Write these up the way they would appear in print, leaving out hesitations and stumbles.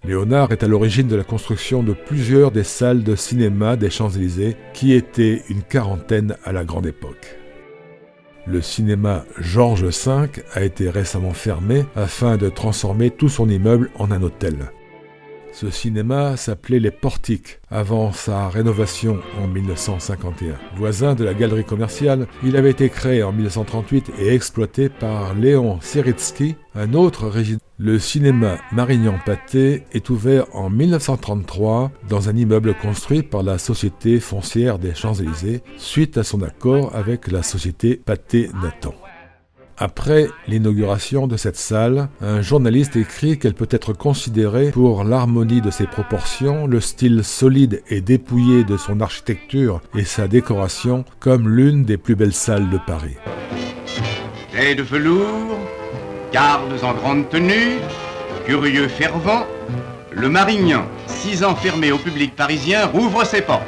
Léonard est à l'origine de la construction de plusieurs des salles de cinéma des Champs-Élysées, qui étaient une quarantaine à la grande époque. Le cinéma Georges V a été récemment fermé afin de transformer tout son immeuble en un hôtel. Ce cinéma s'appelait Les Portiques avant sa rénovation en 1951. Voisin de la galerie commerciale, il avait été créé en 1938 et exploité par Léon Siritsky, un autre résident. Le cinéma Marignan-Pathé est ouvert en 1933 dans un immeuble construit par la Société foncière des Champs-Élysées suite à son accord avec la Société Pathé-Nathan. Après l'inauguration de cette salle, un journaliste écrit qu'elle peut être considérée pour l'harmonie de ses proportions, le style solide et dépouillé de son architecture et sa décoration comme l'une des plus belles salles de Paris. Lait de velours, gardes en grande tenue, curieux fervents, le Marignan, 6 ans fermé au public parisien, rouvre ses portes.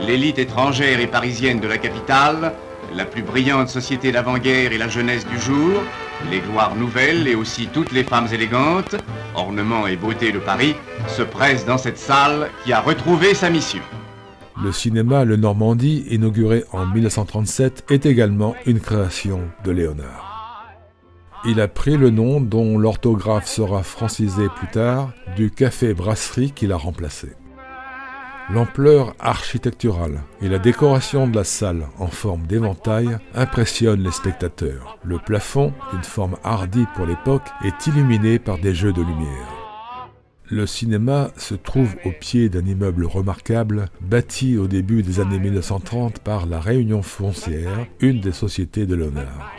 L'élite étrangère et parisienne de la capitale, la plus brillante société d'avant-guerre et la jeunesse du jour, les gloires nouvelles et aussi toutes les femmes élégantes, ornements et beauté de Paris, se pressent dans cette salle qui a retrouvé sa mission. Le cinéma Le Normandie, inauguré en 1937, est également une création de Léonard. Il a pris le nom, dont l'orthographe sera francisée plus tard, du café-brasserie qu'il a remplacé. L'ampleur architecturale et la décoration de la salle en forme d'éventail impressionnent les spectateurs. Le plafond, d'une forme hardie pour l'époque, est illuminé par des jeux de lumière. Le cinéma se trouve au pied d'un immeuble remarquable, bâti au début des années 1930 par la Réunion foncière, une des sociétés de Léonard.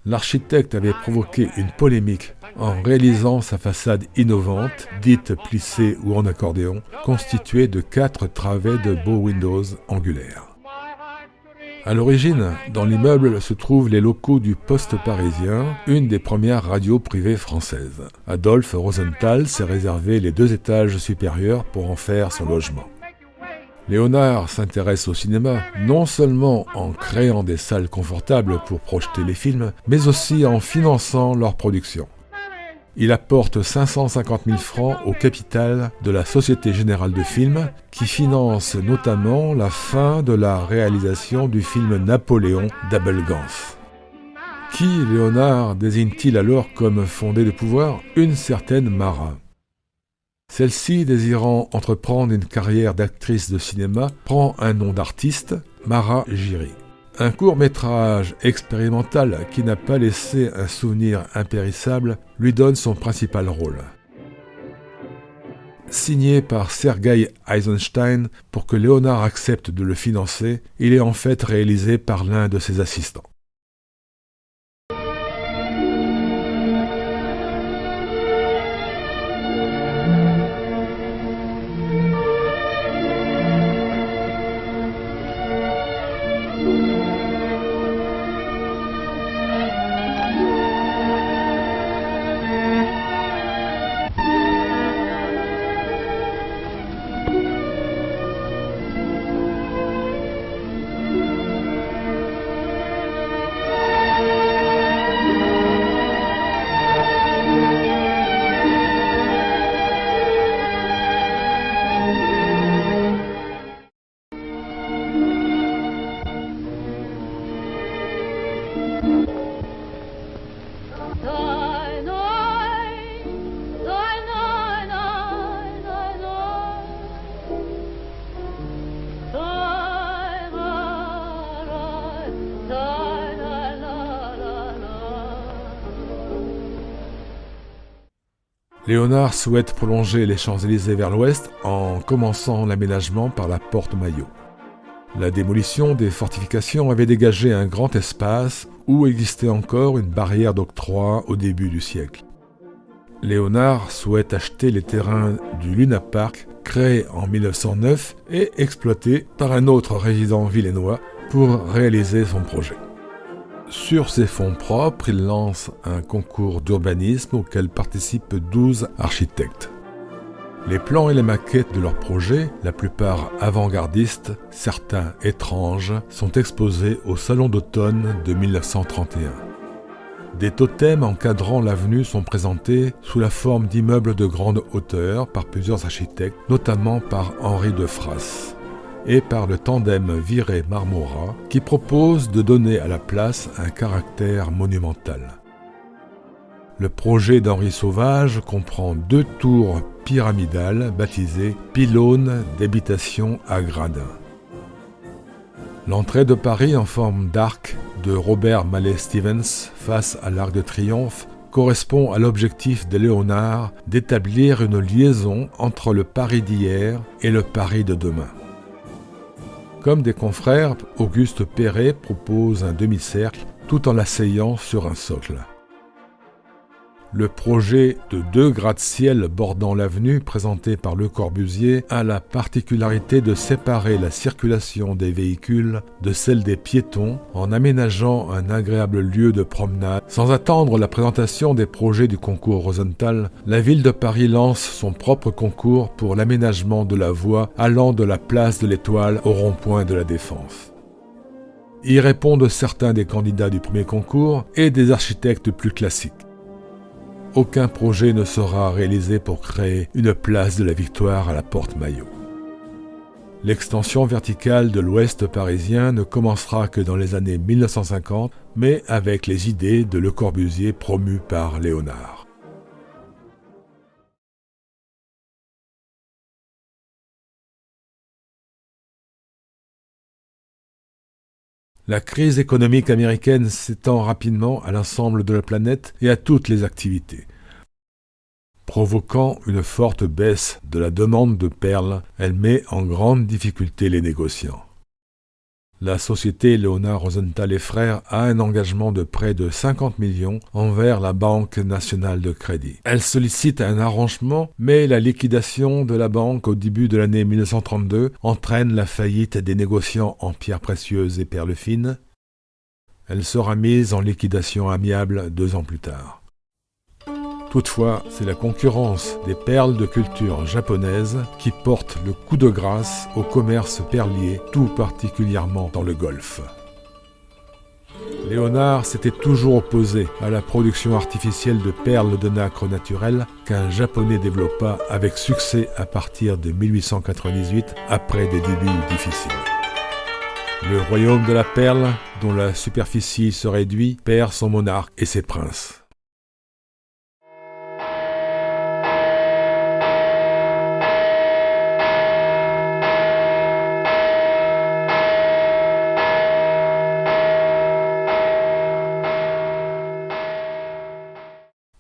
L'architecte avait provoqué une polémique en réalisant sa façade innovante, dite plissée ou en accordéon, constituée de 4 travées de bow windows angulaires. À l'origine, dans l'immeuble se trouvent les locaux du Poste parisien, une des premières radios privées françaises. Adolphe Rosenthal s'est réservé les 2 étages supérieurs pour en faire son logement. Léonard s'intéresse au cinéma non seulement en créant des salles confortables pour projeter les films, mais aussi en finançant leur production. Il apporte 550 000 francs au capital de la Société Générale de Films, qui finance notamment la fin de la réalisation du film Napoléon d'Abelgans. Qui Léonard désigne-t-il alors comme fondé de pouvoir ? Une certaine Marat. Celle-ci, désirant entreprendre une carrière d'actrice de cinéma, prend un nom d'artiste, Marat Giry. Un court-métrage expérimental qui n'a pas laissé un souvenir impérissable lui donne son principal rôle. Signé par Sergei Eisenstein pour que Léonard accepte de le financer, il est en fait réalisé par l'un de ses assistants. Léonard souhaite prolonger les Champs-Élysées vers l'ouest en commençant l'aménagement par la porte Maillot. La démolition des fortifications avait dégagé un grand espace où existait encore une barrière d'octroi au début du siècle. Léonard souhaite acheter les terrains du Luna Park, créé en 1909 et exploité par un autre résident villénois pour réaliser son projet. Sur ses fonds propres, il lance un concours d'urbanisme auquel participent 12 architectes. Les plans et les maquettes de leurs projets, la plupart avant-gardistes, certains étranges, sont exposés au Salon d'automne de 1931. Des totems encadrant l'avenue sont présentés sous la forme d'immeubles de grande hauteur par plusieurs architectes, notamment par Henri de Frasse, et par le tandem Viret-Marmora, qui propose de donner à la place un caractère monumental. Le projet d'Henri Sauvage comprend 2 tours pyramidales baptisées pylônes d'habitation à gradins. L'entrée de Paris en forme d'arc de Robert Mallet-Stevens face à l'Arc de Triomphe correspond à l'objectif de Léonard d'établir une liaison entre le Paris d'hier et le Paris de demain. Comme des confrères, Auguste Perret propose un demi-cercle tout en l'asseyant sur un socle. Le projet de 2 gratte-ciel bordant l'avenue présenté par Le Corbusier a la particularité de séparer la circulation des véhicules de celle des piétons en aménageant un agréable lieu de promenade. Sans attendre la présentation des projets du concours Rosenthal, la ville de Paris lance son propre concours pour l'aménagement de la voie allant de la place de l'Étoile au rond-point de la Défense. Y répondent certains des candidats du premier concours et des architectes plus classiques. Aucun projet ne sera réalisé pour créer une place de la Victoire à la Porte Maillot. L'extension verticale de l'ouest parisien ne commencera que dans les années 1950, mais avec les idées de Le Corbusier promues par Léonard. La crise économique américaine s'étend rapidement à l'ensemble de la planète et à toutes les activités. Provoquant une forte baisse de la demande de perles, elle met en grande difficulté les négociants. La société Léonard Rosenthal et Frères a un engagement de près de 50 millions envers la Banque nationale de crédit. Elle sollicite un arrangement, mais la liquidation de la banque au début de l'année 1932 entraîne la faillite des négociants en pierres précieuses et perles fines. Elle sera mise en liquidation amiable 2 ans plus tard. Toutefois, c'est la concurrence des perles de culture japonaise qui porte le coup de grâce au commerce perlier, tout particulièrement dans le Golfe. Léonard s'était toujours opposé à la production artificielle de perles de nacre naturelles qu'un Japonais développa avec succès à partir de 1898, après des débuts difficiles. Le royaume de la perle, dont la superficie se réduit, perd son monarque et ses princes.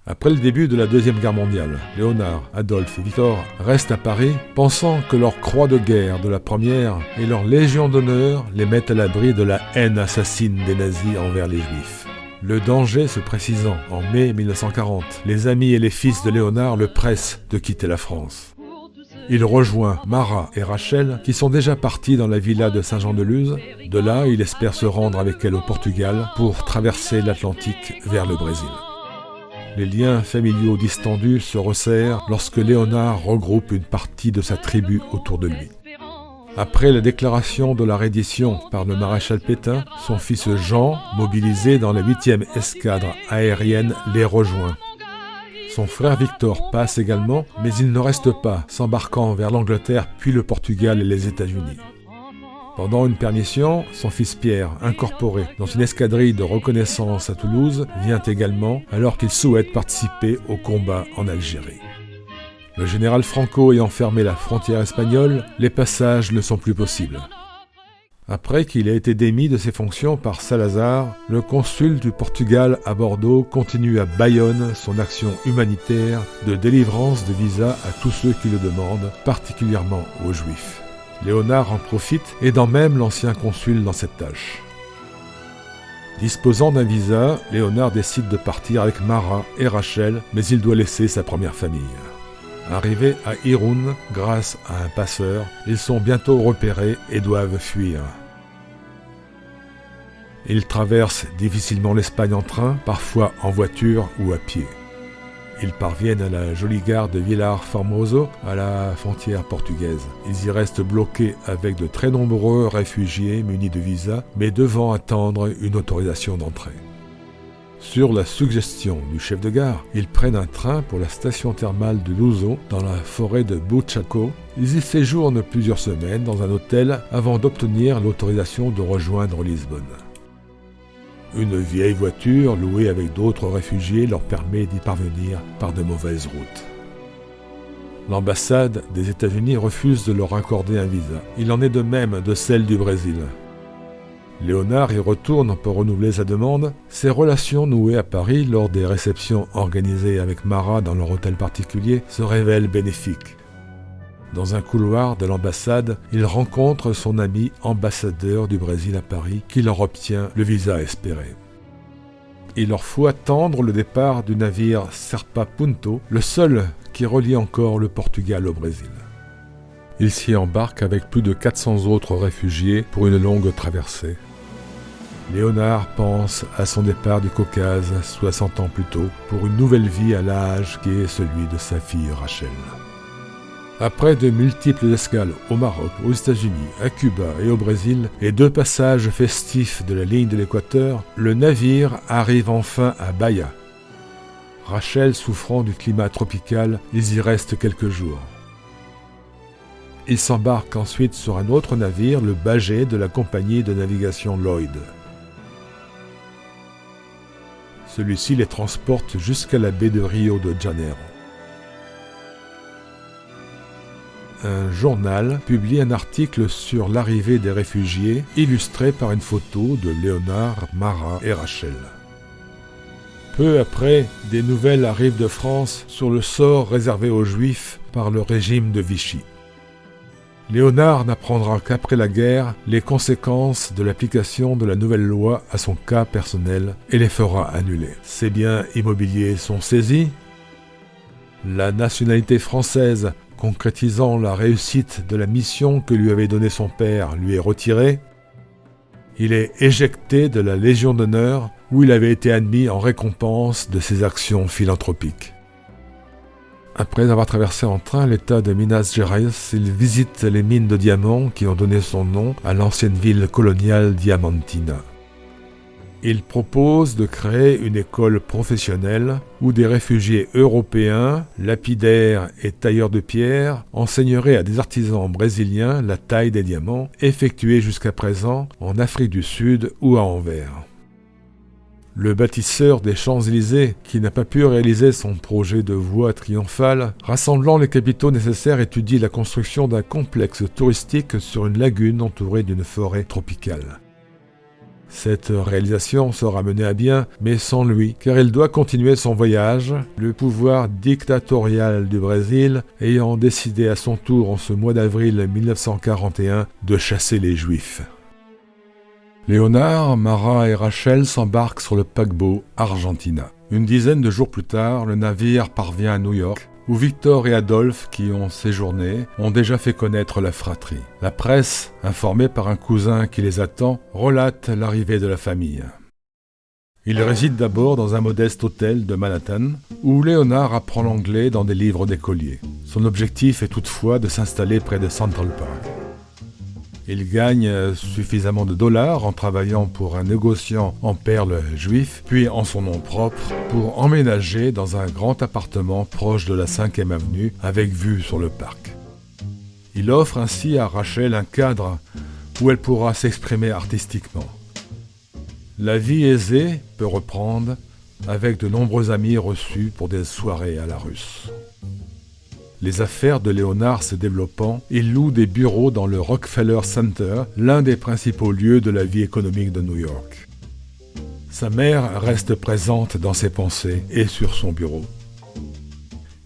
Après le début de la Deuxième Guerre mondiale, Léonard, Adolphe et Victor restent à Paris, pensant que leur croix de guerre de la première et leur légion d'honneur les mettent à l'abri de la haine assassine des nazis envers les Juifs. Le danger se précisant, en mai 1940, les amis et les fils de Léonard le pressent de quitter la France. Il rejoint Marat et Rachel, qui sont déjà partis dans la villa de Saint-Jean-de-Luz. De là, il espère se rendre avec elle au Portugal pour traverser l'Atlantique vers le Brésil. Les liens familiaux distendus se resserrent lorsque Léonard regroupe une partie de sa tribu autour de lui. Après la déclaration de la reddition par le maréchal Pétain, son fils Jean, mobilisé dans la 8e escadre aérienne, les rejoint. Son frère Victor passe également, mais il ne reste pas, s'embarquant vers l'Angleterre puis le Portugal et les États-Unis. Pendant une permission, son fils Pierre, incorporé dans une escadrille de reconnaissance à Toulouse, vient également alors qu'il souhaite participer au combat en Algérie. Le général Franco ayant fermé la frontière espagnole, les passages ne sont plus possibles. Après qu'il ait été démis de ses fonctions par Salazar, le consul du Portugal à Bordeaux continue à Bayonne son action humanitaire de délivrance de visas à tous ceux qui le demandent, particulièrement aux Juifs. Léonard en profite, aidant même l'ancien consul dans cette tâche. Disposant d'un visa, Léonard décide de partir avec Marat et Rachel, mais il doit laisser sa première famille. Arrivés à Irún, grâce à un passeur, ils sont bientôt repérés et doivent fuir. Ils traversent difficilement l'Espagne en train, parfois en voiture ou à pied. Ils parviennent à la jolie gare de Vilar Formoso, à la frontière portugaise. Ils y restent bloqués avec de très nombreux réfugiés munis de visas, mais devant attendre une autorisation d'entrée. Sur la suggestion du chef de gare, ils prennent un train pour la station thermale de Luso, dans la forêt de Buchaco. Ils y séjournent plusieurs semaines dans un hôtel avant d'obtenir l'autorisation de rejoindre Lisbonne. Une vieille voiture louée avec d'autres réfugiés leur permet d'y parvenir par de mauvaises routes. L'ambassade des États-Unis refuse de leur accorder un visa. Il en est de même de celle du Brésil. Léonard y retourne pour renouveler sa demande. Ses relations nouées à Paris lors des réceptions organisées avec Marat dans leur hôtel particulier se révèlent bénéfiques. Dans un couloir de l'ambassade, il rencontre son ami ambassadeur du Brésil à Paris qui leur obtient le visa espéré. Il leur faut attendre le départ du navire Serpa Punto, le seul qui relie encore le Portugal au Brésil. Il s'y embarque avec plus de 400 autres réfugiés pour une longue traversée. Léonard pense à son départ du Caucase 60 ans plus tôt pour une nouvelle vie à l'âge qui est celui de sa fille Rachel. Après de multiples escales au Maroc, aux États-Unis, à Cuba et au Brésil, et 2 passages festifs de la ligne de l'Équateur, le navire arrive enfin à Bahia. Rachel souffrant du climat tropical, ils y restent quelques jours. Ils s'embarquent ensuite sur un autre navire, le Bagé de la compagnie de navigation Lloyd. Celui-ci les transporte jusqu'à la baie de Rio de Janeiro. Un journal publie un article sur l'arrivée des réfugiés, illustré par une photo de Léonard, Marat et Rachel. Peu après, des nouvelles arrivent de France sur le sort réservé aux Juifs par le régime de Vichy. Léonard n'apprendra qu'après la guerre les conséquences de l'application de la nouvelle loi à son cas personnel et les fera annuler. Ses biens immobiliers sont saisis. La nationalité française, concrétisant la réussite de la mission que lui avait donnée son père, lui est retirée. Il est éjecté de la Légion d'honneur où il avait été admis en récompense de ses actions philanthropiques. Après avoir traversé en train l'état de Minas Gerais, il visite les mines de diamants qui ont donné son nom à l'ancienne ville coloniale Diamantina. Il propose de créer une école professionnelle où des réfugiés européens, lapidaires et tailleurs de pierre, enseigneraient à des artisans brésiliens la taille des diamants effectuée jusqu'à présent en Afrique du Sud ou à Anvers. Le bâtisseur des Champs-Élysées, qui n'a pas pu réaliser son projet de voie triomphale, rassemblant les capitaux nécessaires, étudie la construction d'un complexe touristique sur une lagune entourée d'une forêt tropicale. Cette réalisation sera menée à bien, mais sans lui, car il doit continuer son voyage, le pouvoir dictatorial du Brésil ayant décidé à son tour en ce mois d'avril 1941 de chasser les Juifs. Léonard, Marat et Rachel s'embarquent sur le paquebot Argentina. Une dizaine de jours plus tard, le navire parvient à New York, où Victor et Adolphe, qui y ont séjourné, ont déjà fait connaître la fratrie. La presse, informée par un cousin qui les attend, relate l'arrivée de la famille. Il réside d'abord dans un modeste hôtel de Manhattan, où Léonard apprend l'anglais dans des livres d'écoliers. Son objectif est toutefois de s'installer près de Central Park. Il gagne suffisamment de dollars en travaillant pour un négociant en perles juif, puis en son nom propre, pour emménager dans un grand appartement proche de la 5e avenue avec vue sur le parc. Il offre ainsi à Rachel un cadre où elle pourra s'exprimer artistiquement. La vie aisée peut reprendre avec de nombreux amis reçus pour des soirées à la russe. Les affaires de Léonard se développant, il loue des bureaux dans le Rockefeller Center, l'un des principaux lieux de la vie économique de New York. Sa mère reste présente dans ses pensées et sur son bureau.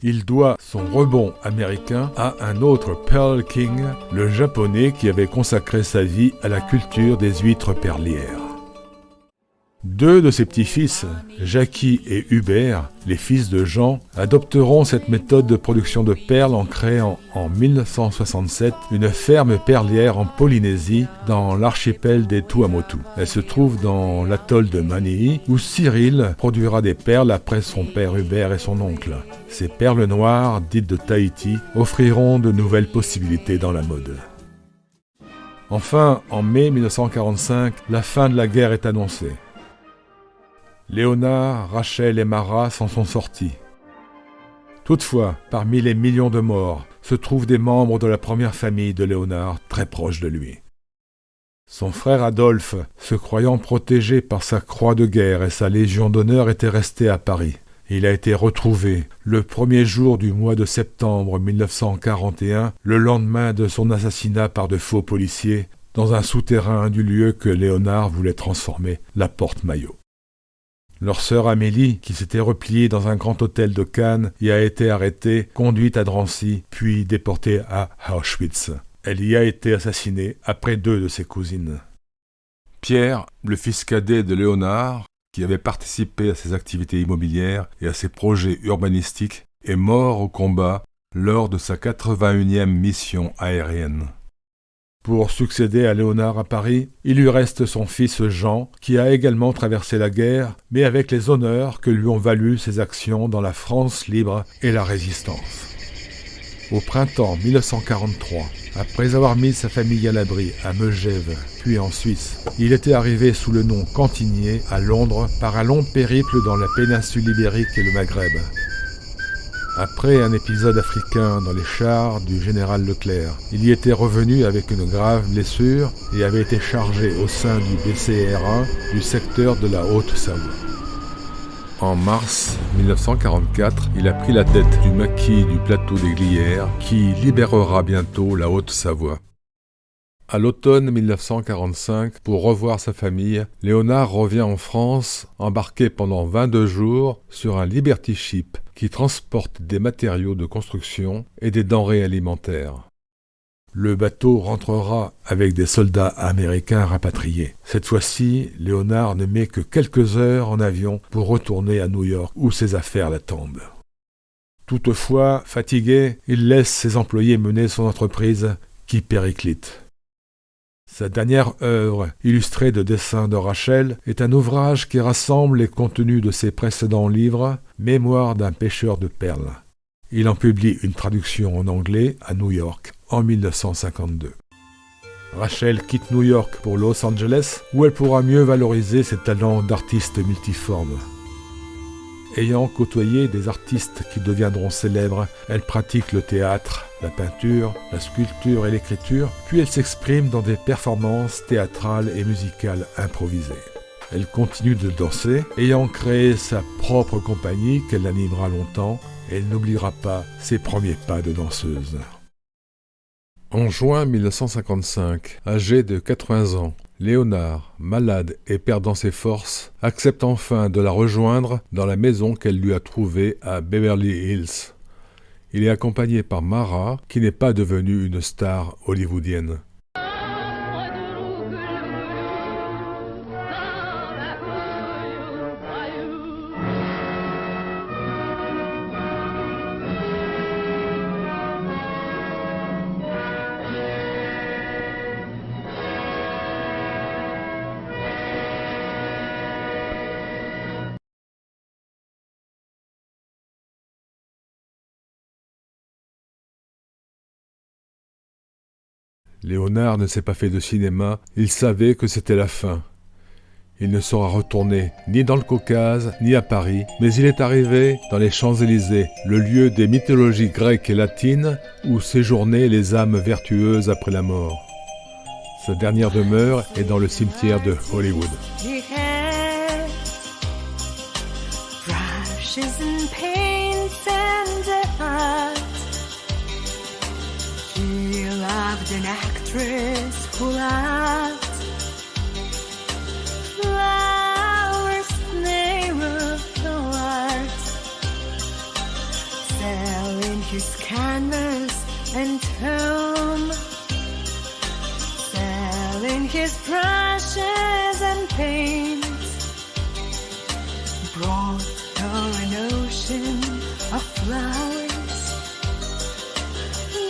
Il doit son rebond américain à un autre Pearl King, le japonais qui avait consacré sa vie à la culture des huîtres perlières. Deux de ses petits-fils, Jackie et Hubert, les fils de Jean, adopteront cette méthode de production de perles en créant en 1967 une ferme perlière en Polynésie dans l'archipel des Tuamotu. Elle se trouve dans l'atoll de Manii où Cyril produira des perles après son père Hubert et son oncle. Ces perles noires, dites de Tahiti, offriront de nouvelles possibilités dans la mode. Enfin, en mai 1945, la fin de la guerre est annoncée. Léonard, Rachel et Mara s'en sont sortis. Toutefois, parmi les millions de morts, se trouvent des membres de la première famille de Léonard très proches de lui. Son frère Adolphe, se croyant protégé par sa croix de guerre et sa légion d'honneur, était resté à Paris. Il a été retrouvé le 1er jour du mois de septembre 1941, le lendemain de son assassinat par de faux policiers, dans un souterrain du lieu que Léonard voulait transformer la Porte Maillot. Leur sœur Amélie, qui s'était repliée dans un grand hôtel de Cannes, y a été arrêtée, conduite à Drancy, puis déportée à Auschwitz. Elle y a été assassinée après 2 de ses cousines. Pierre, le fils cadet de Léonard, qui avait participé à ses activités immobilières et à ses projets urbanistiques, est mort au combat lors de sa 81e mission aérienne. Pour succéder à Léonard à Paris, il lui reste son fils Jean, qui a également traversé la guerre, mais avec les honneurs que lui ont valu ses actions dans la France libre et la résistance. Au printemps 1943, après avoir mis sa famille à l'abri à Megève, puis en Suisse, il était arrivé sous le nom Cantinier à Londres par un long périple dans la péninsule ibérique et le Maghreb. Après un épisode africain dans les chars du général Leclerc, il y était revenu avec une grave blessure et avait été chargé au sein du BCR1 du secteur de la Haute-Savoie. En mars 1944, il a pris la tête du maquis du plateau des Glières qui libérera bientôt la Haute-Savoie. À l'automne 1945, pour revoir sa famille, Léonard revient en France, embarqué pendant 22 jours sur un Liberty Ship qui transporte des matériaux de construction et des denrées alimentaires. Le bateau rentrera avec des soldats américains rapatriés. Cette fois-ci, Léonard ne met que quelques heures en avion pour retourner à New York où ses affaires l'attendent. Toutefois, fatigué, il laisse ses employés mener son entreprise qui périclite. Sa dernière œuvre, illustrée de dessins de Rachel, est un ouvrage qui rassemble les contenus de ses précédents livres, Mémoire d'un pêcheur de perles. Il en publie une traduction en anglais à New York en 1952. Rachel quitte New York pour Los Angeles, où elle pourra mieux valoriser ses talents d'artiste multiforme. Ayant côtoyé des artistes qui deviendront célèbres, elle pratique le théâtre, la peinture, la sculpture et l'écriture, puis elle s'exprime dans des performances théâtrales et musicales improvisées. Elle continue de danser, ayant créé sa propre compagnie qu'elle animera longtemps, et elle n'oubliera pas ses premiers pas de danseuse. En juin 1955, âgé de 80 ans, Léonard, malade et perdant ses forces, accepte enfin de la rejoindre dans la maison qu'elle lui a trouvée à Beverly Hills. Il est accompagné par Mara, qui n'est pas devenue une star hollywoodienne. Léonard ne s'est pas fait de cinéma, il savait que c'était la fin. Il ne sera retourné ni dans le Caucase, ni à Paris, mais il est arrivé dans les Champs-Élysées, le lieu des mythologies grecques et latines où séjournaient les âmes vertueuses après la mort. Sa dernière demeure est dans le cimetière de Hollywood. An actress who laughed, flowers never art, selling his canvas and tomb, selling his brushes and paints, brought her an ocean of flowers,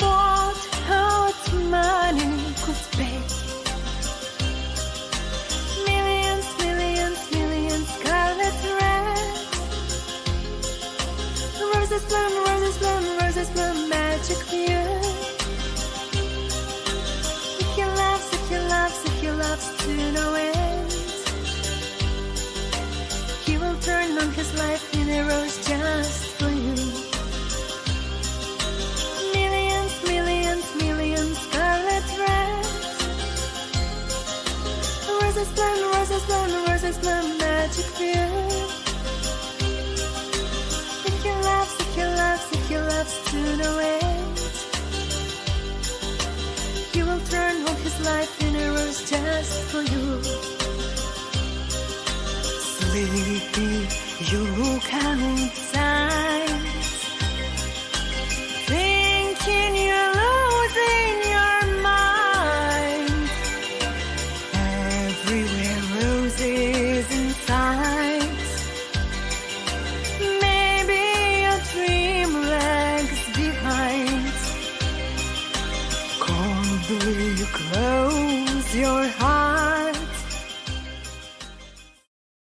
bought her what money could pay. Millions, millions, millions, scarlet red. Roses bloom, roses bloom, roses bloom, magic view. If your love's, if your love's, if your love's to no end, he will turn on his life in a rose just for you. Millions, millions, millions, scarlet red. Roses bloom, roses bloom, roses bloom, magic view. If your love's, if your love's, if your love's to no end, he will turn on his life in a rose just for you. Sleepy, you count signs, thinking you're losing your mind. Everywhere roses and sighs. Maybe a dream lags behind. Coldly you close your heart.